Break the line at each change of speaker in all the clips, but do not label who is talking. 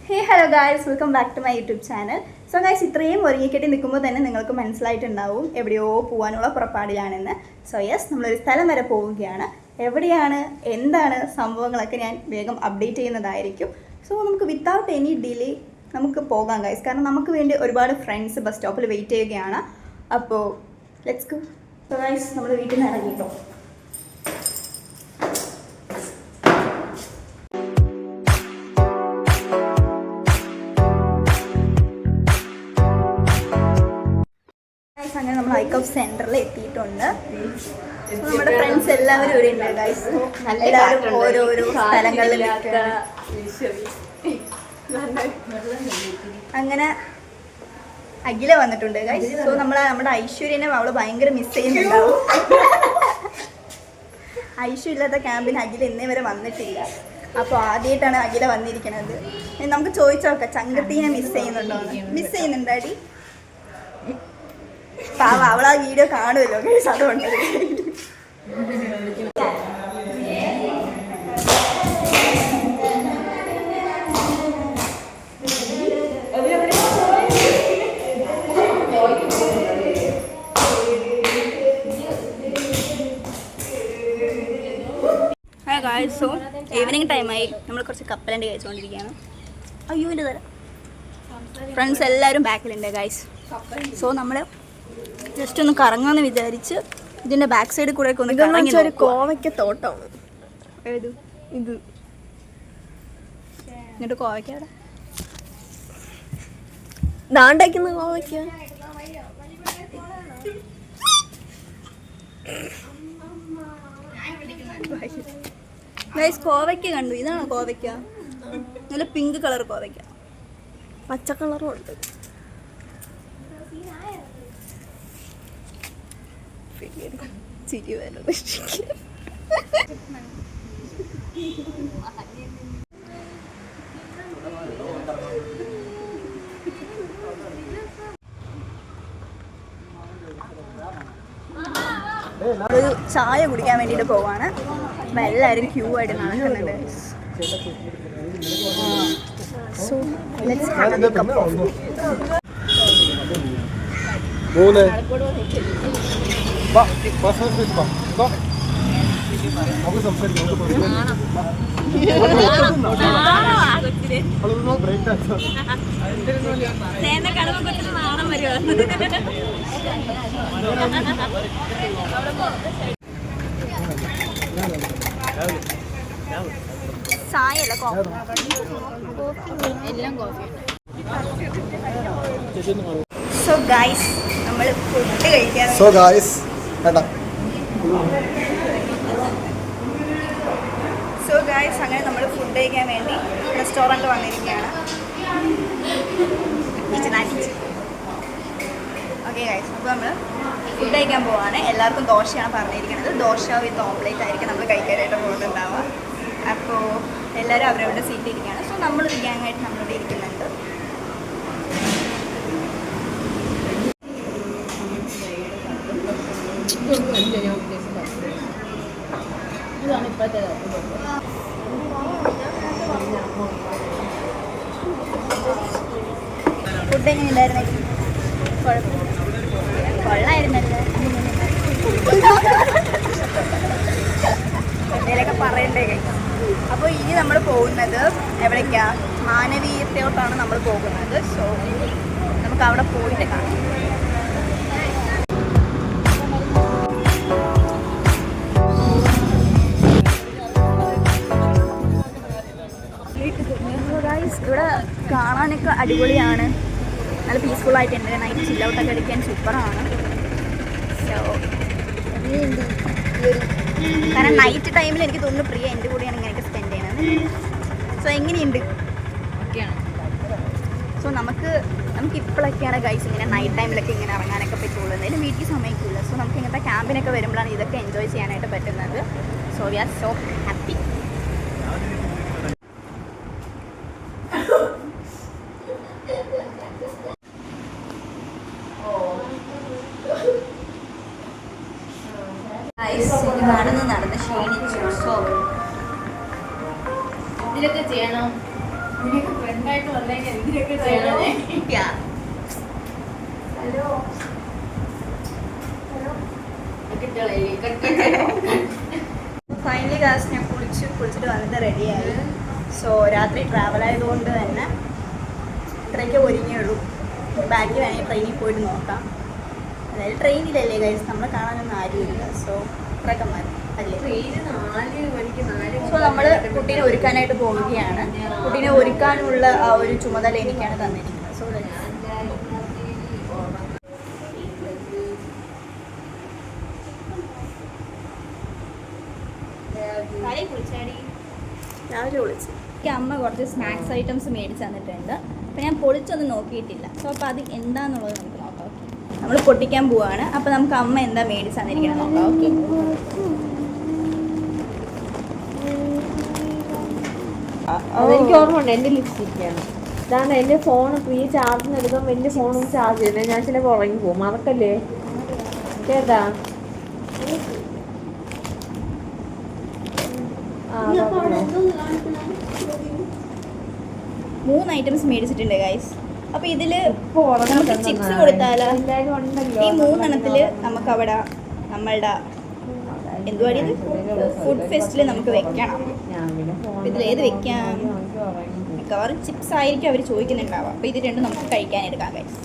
Hey hello guys, welcome back to my YouTube channel. So guys, ഇത്രയും ഒരുങ്ങിക്കെട്ടി നിൽക്കുമ്പോൾ തന്നെ നിങ്ങൾക്ക് മനസ്സിലായിട്ടുണ്ടാവും എവിടെയോ പോകാനുള്ള പുറപ്പാടിലാണെന്ന്. സോ യെസ്, നമ്മളൊരു സ്ഥലം വരെ പോവുകയാണ്. എവിടെയാണ്, എന്താണ് സംഭവങ്ങളൊക്കെ ഞാൻ വേഗം അപ്ഡേറ്റ് ചെയ്യുന്നതായിരിക്കും. സോ നമുക്ക് വിത്തൗട്ട് എനി ഡിലേ നമുക്ക് പോകാം ഗായ്സ്. കാരണം നമുക്ക് വേണ്ടി ഒരുപാട് ഫ്രണ്ട്സ് ബസ് സ്റ്റോപ്പിൽ വെയിറ്റ് ചെയ്യുകയാണ്. അപ്പോൾ ലെറ്റ്സ് ഗോ. സോ ഗായ്സ്, നമ്മൾ വീട്ടിൽ നിന്ന് ഇറങ്ങിയിട്ടോ. അങ്ങനെ നമ്മൾ ഐക്കോഫ് സെന്ററിൽ എത്തിയിട്ടുണ്ട്. നമ്മുടെ ഫ്രണ്ട്സ് എല്ലാവരും ഇവിടെ ഉണ്ട് ഗൈസ്. എല്ലാവരും ഓരോരോ സ്ഥലങ്ങളിൽ അങ്ങനെ അഖില വന്നിട്ടുണ്ട് ഗൈസ്. സോ നമ്മുടെ ഐശ്വര്യനെ അവള് ഭയങ്കര മിസ് ചെയ്യുന്നുണ്ടാവും. ഐശ്വര്യം ഇല്ലാത്ത ക്യാമ്പിന് അഖില ഇന്നേ വരെ വന്നിട്ടില്ല. അപ്പോൾ ആദ്യമായിട്ടാണ് അഖില വന്നിരിക്കുന്നത്. നമുക്ക് ചോദിച്ചു നോക്കാം, ചങ്കത്തിനെ മിസ് ചെയ്യുന്നുണ്ടോ എന്ന്. മിസ് ചെയ്യുന്നുണ്ടോ അടി? പാവ, അവളാ വീഡിയോ കാണുമല്ലോ ഗൈസ്, അതുകൊണ്ട്. സോ ഈവനിങ് ടൈമായി. നമ്മൾ കുറച്ച് കപ്പലണ്ടി കഴിച്ചുകൊണ്ടിരിക്കുകയാണ്. അയ്യോ എൻ്റെ തരാം. ഫ്രണ്ട്സ് എല്ലാവരും ബാക്കിലുണ്ട് ഗൈസ്. സോ നമ്മൾ ജസ്റ്റ് ഒന്ന് കറങ്ങാന്ന് വിചാരിച്ച് ഇതിന്റെ ബാക്ക് സൈഡിൽ കൂടെ ഒന്ന് കറങ്ങി. ഒരു കോവയ്ക്ക തോട്ടമാണ്. ഏത് ഇത്? എന്നിട്ട് കോവയ്ക്ക അവിടെ ദാണ്ടാക്കുന്ന കോവയ്ക്ക. ഗൈസ്, കോവയ്ക്ക കണ്ടു. ഇതാണോ കോവയ്ക്ക? നല്ല പിങ്ക് കളർ കോവയ്ക്ക. പച്ച കളറും ഉണ്ട്. ചിരി വരും. ഒരു ചായ കുടിക്കാൻ വേണ്ടിയിട്ട് പോവാണ്. അപ്പം എല്ലാവരും ക്യൂ ആയിട്ട് നടക്കുന്നുണ്ട്. So let's have a cup of tea. ചായല്ല, കോഫി. എല്ലാം കോഫി. സോ ഗൈസ്, നമ്മൾ ഫുഡ് കഴിക്കാൻ.
സോ ഗൈസ്,
അങ്ങനെ നമ്മൾ ഫുഡ് കഴിക്കാൻ വേണ്ടി റെസ്റ്റോറൻറ്റ് വന്നിരിക്കുകയാണ്. ഓക്കെ ഗൈസ്, അപ്പോൾ നമ്മൾ ഫുഡ് കഴിക്കാൻ പോവാണ്. എല്ലാവർക്കും ദോശയാണ് പറഞ്ഞിരിക്കുന്നത്. ദോശ വിത്ത് ഓംലേറ്റ് ആയിരിക്കും നമ്മൾ കഴിക്കാനായിട്ട് പോകുന്നുണ്ടാവുക. അപ്പോൾ എല്ലാവരും അവരവരുടെ സീറ്റിൽ ഇരിക്കുകയാണ്. സോ നമ്മളൊരു ഗ്യാങ്ങായിട്ട് നമ്മളിവിടെ ഇരിക്കുന്നുണ്ട്. ഫുഡ് എങ്ങനെ ഉണ്ടായിരുന്നു? കൊള്ളായിരുന്നല്ലേ? എന്തെങ്കിലുമൊക്കെ പറയണ്ടേ? അപ്പോൾ ഇനി നമ്മൾ പോകുന്നത് എവിടേക്കാ? മാനവീയത്തോട്ടാണ് നമ്മൾ പോകുന്നത്. സോ നമുക്ക് അവിടെ പോയിട്ട് കാണാം. ഇവിടെ കാണാനൊക്കെ അടിപൊളിയാണ്. നല്ല പീസ്ഫുൾ ആയിട്ടുണ്ട്. നൈറ്റ് ചില്ല് ഔട്ടൊക്കെ അടിക്കാൻ സൂപ്പറാണ്. സോ കാരണം നൈറ്റ് ടൈമിൽ എനിക്ക് തോന്നുന്നു പ്രിയ എൻ്റെ കൂടെയാണ് ഇങ്ങനെയൊക്കെ സ്പെൻഡ് ചെയ്യണത്. സോ എങ്ങനെയുണ്ട്? സോ നമുക്ക് ഇപ്പോഴൊക്കെയാണ് ഗൈസ് ഇങ്ങനെ നൈറ്റ് ടൈമിലൊക്കെ ഇങ്ങനെ ഇറങ്ങാനൊക്കെ പറ്റുള്ളൂ. എന്തായാലും വീട്ടിൽ സമയക്കില്ല. സോ നമുക്ക് ഇങ്ങനത്തെ ക്യാമ്പിനൊക്കെ വരുമ്പോഴാണ് ഇതൊക്കെ എൻജോയ് ചെയ്യാനായിട്ട് പറ്റുന്നത്. So we are so happy. നടന്ന് ക്ഷീണിച്ചു. സോ ഇതിലൊക്കെ ചെയ്യണം. ഫ്രണ്ടായിട്ട് ഫൈനലി ഗാസ് ഞാൻ കുളിച്ചിട്ട് വന്നിട്ട് റെഡിയായി. സോ രാത്രി ട്രാവൽ ആയതുകൊണ്ട് തന്നെ ഇത്രയൊക്കെ ഒരുങ്ങിയുള്ളൂ. ബാക്കി വേണമെങ്കിൽ ട്രെയിനിൽ പോയിട്ട് നോക്കാം. അതായത് ട്രെയിനിലല്ലേ ഗൈസ്, നമ്മളെ കാണാനൊന്നും ആരുമില്ല. സോ ഇത്രയൊക്കെ മതി അല്ലേ. സോ നമ്മൾ കുട്ടീനെ ഒരുക്കാനായിട്ട് പോവുകയാണ്. കുട്ടീനെ ഒരുക്കാനുള്ള ആ ഒരു ചുമതല എനിക്കാണ് തന്നിരിക്കുന്നത്. സോ രാവിലെ വിളിച്ചു. എനിക്ക് അമ്മ കുറച്ച് സ്നാക്സ് ഐറ്റംസ് മേടിച്ച് തന്നിട്ടുണ്ട്. അപ്പോൾ ഞാൻ പൊളിച്ചൊന്നും നോക്കിയിട്ടില്ല. സോ അപ്പോൾ അത് എന്താണെന്നുള്ളത് നമുക്ക് നോക്കാം. ഓക്കെ, നമ്മൾ പൊട്ടിക്കാൻ പോവാണ്. അപ്പോൾ നമുക്ക് അമ്മ എന്താ മേടിച്ച് തന്നിരിക്കണം നോക്കാം. ഓക്കെ,
അതെനിക്ക് ഓർമ്മയുണ്ട്. എൻ്റെ ലിപ്സ്റ്റിക്കാണ് ഇതാണ്. എൻ്റെ ഫോൺ ഫ്രീ ചാർജിന് എടുക്കുമ്പോൾ എൻ്റെ ഫോണും ചാർജ് ചെയ്യുന്നത്. ഞാൻ ചിലപ്പോൾ ഉറങ്ങി പോകും. മറക്കല്ലേ കേട്ടാ.
മൂന്ന് ഐറ്റംസ് മേടിച്ചിട്ടുണ്ട് ഗൈസ്. അപ്പോൾ ഇതിൽ നമുക്ക് ചിപ്സ് കൊടുത്താലോ? ഈ മൂന്നെണ്ണത്തിൽ നമുക്ക് അവിടെ നമ്മളുടെ എന്തുവാടി ഫുഡ് ഫെസ്റ്റിൽ നമുക്ക് വെക്കണം. ഇതിലേത് വെക്കാം? മിക്കവാറും ചിപ്സ് ആയിരിക്കും അവർ ചോദിക്കുന്നുണ്ടാവുക. അപ്പോൾ ഇത് രണ്ടും നമുക്ക് കഴിക്കാനെടുക്കാം guys.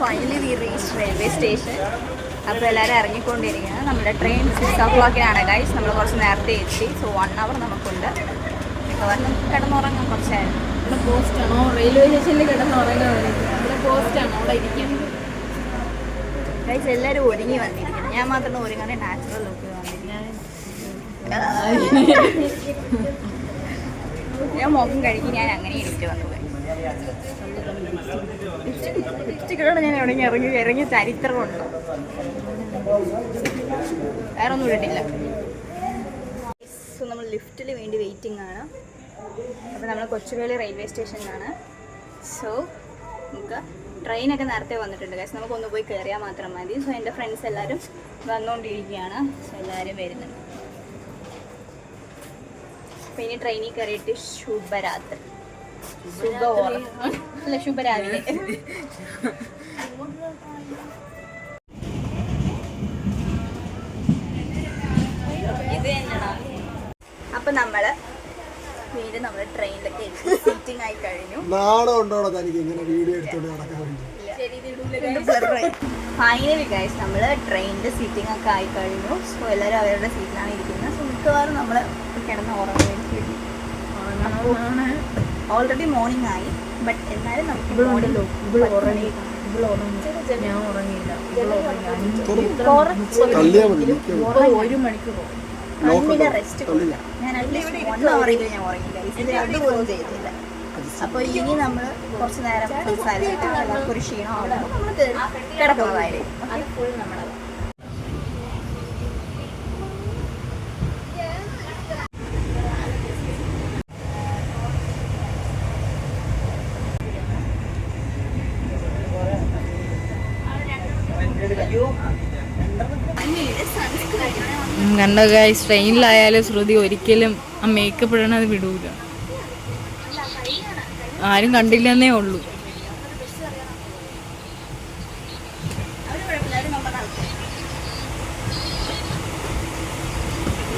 Finally we reach railway station. അപ്പോൾ എല്ലാവരും ഇറങ്ങിക്കൊണ്ടിരിക്കുകയാണ്. നമ്മുടെ ട്രെയിൻ 6 ഗൈസ്. നമ്മൾ കുറച്ച് നേരത്തെ എത്തി. സോ 1 hour നമുക്കുണ്ട്. മിക്കവാറും കിടന്നുറങ്ങാം കുറച്ചായിരുന്നു.
ഇവിടെ പോസ്റ്റാണോ? റെയിൽവേ സ്റ്റേഷനിൽ കിടന്നുറങ്ങാൻ ഇവിടെ പോസ്റ്റാണോ അവിടെ ഇരിക്കുന്നത്?
ഗൈസ് എല്ലാവരും ഒരുങ്ങി വന്നിരിക്കണം. ഞാൻ മാത്രം ഒരുങ്ങാതെ നാച്ചുറൽ ലുക്ക് വന്നിരിക്കുന്നത്. ഞാൻ മുഖം കഴുകി ഞാൻ അങ്ങനെ ഇടിച്ച് വന്നു. ലിപ്സ്റ്റിക്കിലൂടെ ഞാൻ എവിടെയെങ്കിലും ഇറങ്ങിയ ചരിത്രമുണ്ടോ? വേറെ ഒന്നും ഇട്ടില്ല. സോ നമ്മൾ ലിഫ്റ്റിൽ വേണ്ടി വെയിറ്റിംഗ് ആണ്. അപ്പോൾ നമ്മൾ കൊച്ചുവേളി റെയിൽവേ സ്റ്റേഷനിലാണ്. സോ നമുക്ക് ട്രെയിനൊക്കെ നേരത്തെ വന്നിട്ടുണ്ട് ഗൈസ്. നമുക്കൊന്ന് പോയി കയറിയാൽ മാത്രം മതി. സോ എൻ്റെ ഫ്രണ്ട്സ് എല്ലാവരും വന്നുകൊണ്ടിരിക്കുകയാണ്. സോ എല്ലാവരും വരുന്നുണ്ട്. അപ്പോൾ ഇനി ട്രെയിനിൽ കയറിയിട്ട് ശുഭരാത്രി, അല്ല ശുഭരാവിലെ. ഇത് തന്നെയാണ്. അപ്പം നമ്മള് വീണ്ടും നമ്മുടെ ട്രെയിനിലൊക്കെ സീറ്റിംഗ് ആയി കഴിഞ്ഞു. ഫൈനലി ഗൈസ് നമ്മൾ ട്രെയിനിന്റെ സീറ്റിംഗ് ഒക്കെ ആയി കഴിഞ്ഞു. സോ എല്ലാവരും അവരുടെ സീറ്റിലാണ് ഇരിക്കുന്നത്. സോ മിക്കവാറും നമ്മൾ കിടന്ന് ഉറങ്ങുകയും ഓൾറെഡി മോർണിംഗ് ആയി. ബട്ട് എന്നാലും നമുക്ക് കണ്ണിലെ റെസ്റ്റ് കൊടുക്കുക. ഞാൻ അറ്റ്ലീസ്റ്റ് 1 hour ഞാൻ ഉറങ്ങില്ല. ഇത് അതുപോലും ചെയ്തില്ല. അപ്പോൾ ഇനി നമ്മൾ കുറച്ച് നേരം സംസാരിച്ചിട്ട് നമുക്കൊരു ക്ഷീണമാകുമ്പോൾ നമ്മൾ കിടക്കുന്നതായിരിക്കും. അത് ഫുൾ നമ്മൾ
കണ്ടോ ഗൈസ്, ട്രെയിനിലായാലും ശ്രുതി ഒരിക്കലും ആ മേക്കപ്പ് ഇടണത് വിടൂല. ആരും കണ്ടില്ലെന്നേ ഉള്ളൂ.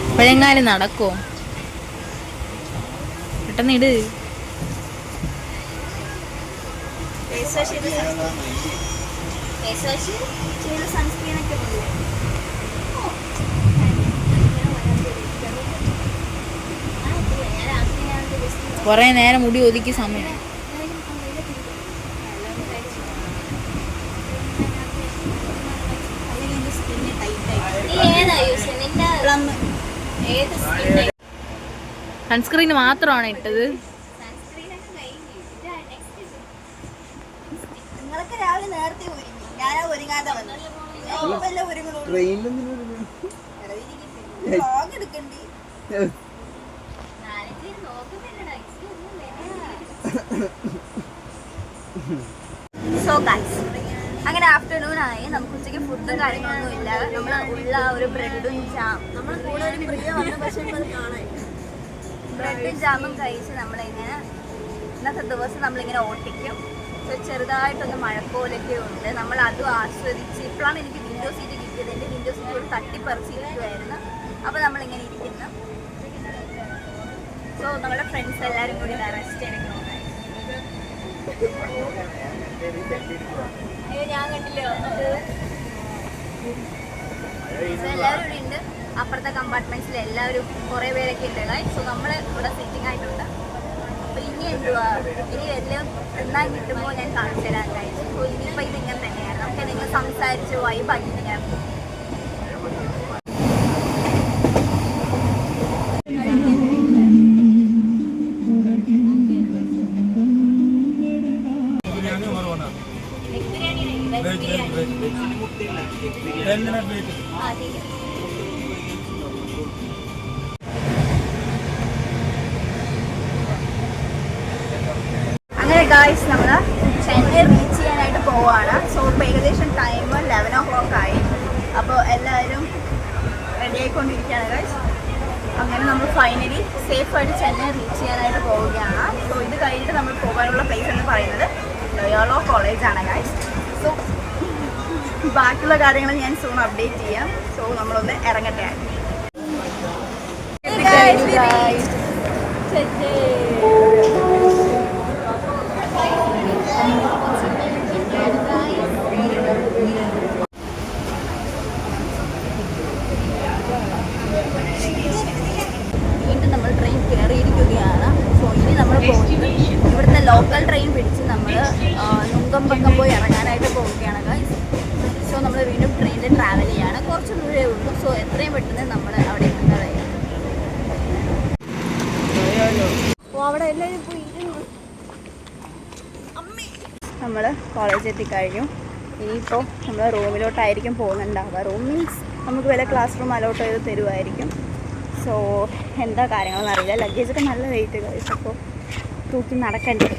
ഇപ്പോഴെങ്ങാനും നടക്കോ? പെട്ടെന്ന് ഇട്.
സൺസ്ക്രീനൊക്കെ
കുറേ നേരം മുടി ഒതുക്കി സമയം. സൺസ്ക്രീൻ മാത്രമാണ് ഇട്ടത്.
നിങ്ങളൊക്കെ രാവിലെ നേരത്തെ ഒരുങ്ങി, ഞാനാ ഒരുങ്ങാതെ വന്നു. എടുക്കണ്ടി സോ ഗൈസ്, അങ്ങനെ ആഫ്റ്റർനൂൺ ആയി. നമുക്ക് ഉച്ചയ്ക്ക് ഫുഡും കാര്യങ്ങളൊന്നും ഇല്ല. നമ്മൾ ഉള്ള ഒരു ബ്രെഡും ജാം, നമ്മൾ കൂടെ ഒരു പ്രിയ വന്നു, പക്ഷേ ബ്രെഡും ജാമും കഴിച്ച് നമ്മളിങ്ങനെ ഇന്നത്തെ ദിവസം നമ്മളിങ്ങനെ ഓട്ടിക്കും. സോ ചെറുതായിട്ടൊന്ന് മഴക്കോലൊക്കെ ഉണ്ട്. നമ്മൾ അതും ആസ്വദിച്ച് ഇപ്പോഴാണ് എനിക്ക് വിൻഡോ സീറ്റ് കിട്ടിയത്. എൻ്റെ വിൻഡോ സീറ്റ് ഒരു തട്ടിപ്പറിച്ചിരിക്കുമായിരുന്നു. അപ്പോൾ നമ്മളിങ്ങനെ ഇരിക്കുന്നു. സോ നമ്മുടെ ഫ്രണ്ട്സ് എല്ലാവരും കൂടി റെസ്റ്റ് എടുക്കണം. അയ്യോ ഞാൻ കണ്ടില്ലേ വന്നത്. എല്ലാവരും ഇവിടെ ഉണ്ട്. അപ്പുറത്തെ കമ്പാർട്ട്മെന്റ്സിൽ എല്ലാവരും കുറേ പേരൊക്കെ ഉണ്ട് ഗൈസ്. സോ നമ്മൾ ഇവിടെ സിറ്റിംഗ് ആയിട്ടുണ്ട്. അപ്പോൾ ഇനി എന്തുവാ, ഇനി എല്ലാം എന്നാൽ കിട്ടുമ്പോൾ ഞാൻ കാണിച്ചു തരാൻ ഗൈസ്. സോ ഇനിയിപ്പോൾ ഇതിങ്ങനെ തന്നെയാണ്. നമുക്ക് നിങ്ങൾ സംസാരിച്ച് വൈബാക്കിയാണ്. അങ്ങനെ ഗായ്സ് നമ്മൾ ചെന്നൈ റീച്ച് ചെയ്യാനായിട്ട് പോവുകയാണ്. സോ ഇപ്പോൾ ഏകദേശം ടൈം 11 o'clock ആയി. അപ്പോൾ എല്ലാവരും റെഡി ആയിക്കൊണ്ടിരിക്കുകയാണ് ഗായ്സ്. അങ്ങനെ നമ്മൾ ഫൈനലി സേഫായിട്ട് ചെന്നൈ റീച്ച് ചെയ്യാനായിട്ട് പോവുകയാണ്. സോ ഇത് കഴിഞ്ഞിട്ട് നമ്മൾ പോകാനുള്ള പ്ലേസ് എന്ന് പറയുന്നത് ലോയോള കോളേജാണ് ഗായ്സ്. സോ ബാക്കിയുള്ള കാര്യങ്ങൾ ഞാൻ സൂൺ അപ്ഡേറ്റ് ചെയ്യാം. സോ നമ്മളൊന്ന് ഇറങ്ങട്ടെ. വീണ്ടും നമ്മൾ ട്രെയിൻ കയറിയിരിക്കുകയാണ്. സോ ഇനി നമ്മൾ പോകുന്നത് ഇവിടുത്തെ ലോക്കൽ ട്രെയിൻ പിടിച്ച് നമ്മൾ നുങ്കമ്പക്കം പോയി ഇറങ്ങാനായിട്ട് പോവുകയാണ് ഗൈസ്. സോ നമ്മൾ വീണ്ടും ട്രെയിനിൽ ട്രാവൽ ചെയ്യാണ്. കുറച്ച് ദൂരമേ ഉള്ളൂ. സോ എത്രയും പെട്ടെന്ന് നമ്മൾ അവിടെ എത്തുന്നതായിരിക്കും. അവിടെ എല്ലാവരും പോയി നമ്മൾ കോളേജ് എത്തിക്കഴിഞ്ഞു. ഇനിയിപ്പോൾ നമ്മൾ റൂമിലോട്ടായിരിക്കും പോകുന്നുണ്ടാവുക. റൂം മീൻസ് നമുക്ക് വല്ല ക്ലാസ് റൂം അലോട്ട് ചെയ്ത് തരുമായിരിക്കും. സോ എന്താ കാര്യങ്ങളെന്ന് അറിയില്ല. ലഗേജൊക്കെ നല്ല വെയിറ്റ് കഴിച്ചു. അപ്പോൾ തൂക്കി നടക്കണ്ടേ.